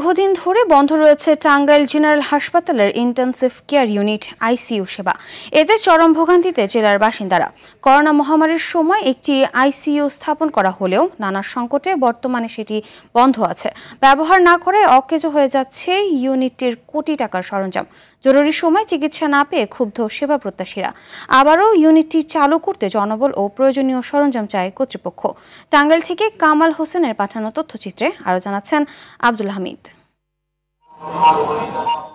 দীর্ঘদিন ধরে বন্ধ রয়েছে টাঙ্গাইল জেনারেল হাসপাতালের ইন্টেনসিভ কেয়ার ইউনিট আইসিইউ সেবা। এতে চরম ভোগান্তিতে জেলার বাসিন্দারা। করোনা মহামারীর সময় একটি আইসিইউ স্থাপন করা হলেও নানা সংকটে বর্তমানে সেটি বন্ধ আছে। ব্যবহার না করে অকেজো হয়ে যাচ্ছে ইউনিটটির কোটি টাকার সরঞ্জাম। জরুরি সময় চিকিৎসা না পেয়ে ক্ষুব্ধ সেবা প্রত্যাশীরা। আবারও ইউনিটটি চালু করতে জনবল ও প্রয়োজনীয় সরঞ্জাম চায় কর্তৃপক্ষ। টাঙ্গাইল থেকে কামাল হোসেনের পাঠানো তথ্যচিত্রে আরও জানাচ্ছেন আব্দুল হামিদ।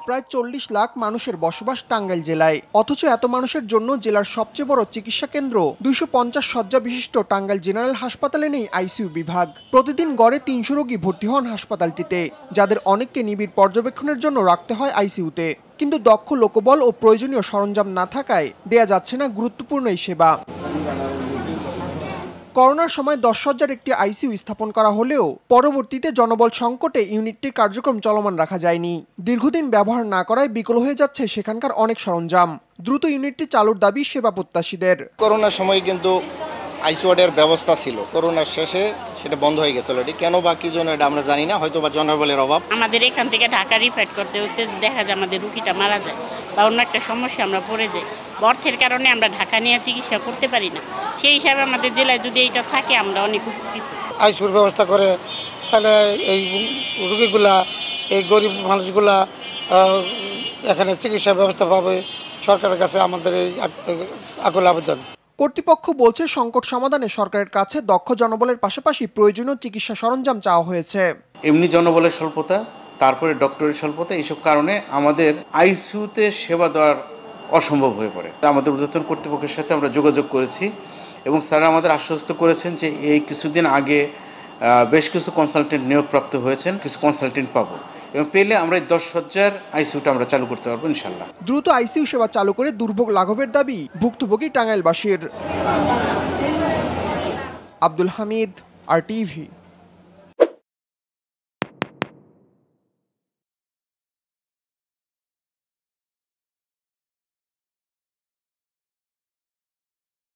প্রায় ৪০ লাখ মানুষের বসবাস টাঙ্গাইল জেলায়, অথচ এত মানুষের জন্য জেলার সবচেয়ে বড় চিকিৎসা কেন্দ্র ২৫০ শয্যা বিশিষ্ট টাঙ্গাইল জেনারেল হাসপাতালে নেই আইসিইউ বিভাগ। প্রতিদিন গড়ে ৩০০ রোগী ভর্তি হন হাসপাতালটিতে, যাদের অনেককে নিবিড় পর্যবেক্ষণের জন্য রাখতে হয় আইসিইউতে। কিন্তু দক্ষ লোকবল ও প্রয়োজনীয় সরঞ্জাম না থাকায় দেয়া যাচ্ছে না গুরুত্বপূর্ণ এই সেবা। করোনার সময় ১০ শয্যার একটি আইসিইউ স্থাপন করা হলেও পরবর্তীতে জনবল সংকটে ইউনিটটির কার্যক্রম চলমান রাখা যায়নি। দীর্ঘদিন ব্যবহার না করায় বিকল হয়ে যাচ্ছে সেখানকার অনেক সরঞ্জাম। দ্রুত ইউনিটটি চালুর দাবি সেবা প্রত্যাশীদের। করোনার সময় কিন্তু আইসিইউর ব্যবস্থা ছিল, করোনার শেষে সেটা বন্ধ হয়ে গেছে অলরেডি। কেন বা কি জন্য এটা আমরা জানি না, হয়তো বা জনবলের অভাব। আমাদের এখান থেকে ঢাকা রিফার করতে করতে দেখা যায় আমাদের রুগীটা মারা যায় বা অন্য একটা সমস্যা আমরা পড়ে যাই। অর্থের কারণে আমরা ঢাকা নিয়ে চিকিৎসা করতে পারি না। সেই হিসাবে আমাদের জেলায় যদি এইটা থাকে আমরা অনেক উপকৃত। আইসিইউর ব্যবস্থা করে তাহলে এই রুগীগুলা, এই গরিব মানুষগুলা এখানে চিকিৎসার ব্যবস্থা পাবে। সরকারের কাছে আমাদের এই আকুল আবেদন। কর্তৃপক্ষ বলছে সংকট সমাধানে সরকারের কাছে দক্ষ জনবলের পাশাপাশি প্রয়োজনীয় চিকিৎসা সরঞ্জাম চাওয়া হয়েছে। এমনি জনবলের স্বল্পতা, তারপরে ডক্টরের স্বল্পতা, এইসব কারণে আমাদের আইসিইউতে সেবা দেওয়ার অসম্ভব হয়ে পড়ে। আমাদের ঊর্ধ্বতন কর্তৃপক্ষের সাথে আমরা যোগাযোগ করেছি এবং স্যার আমাদের আশ্বস্ত করেছেন যে এই কিছুদিন আগে বেশ কিছু কনসালটেন্ট নিয়োগপ্রাপ্ত হয়েছেন, কিছু কনসালটেন্ট পাবো এবং পেলে আমরা ১০ শয্যার আইসিইউটা আমরা চালু করতে পারবো ইনশাল্লাহ। দ্রুত আইসিইউ সেবা চালু করে দুর্ভোগ লাঘবের দাবি ভুক্তভোগী টাঙ্গাইলবাসীর। আব্দুল হামিদ, RTV।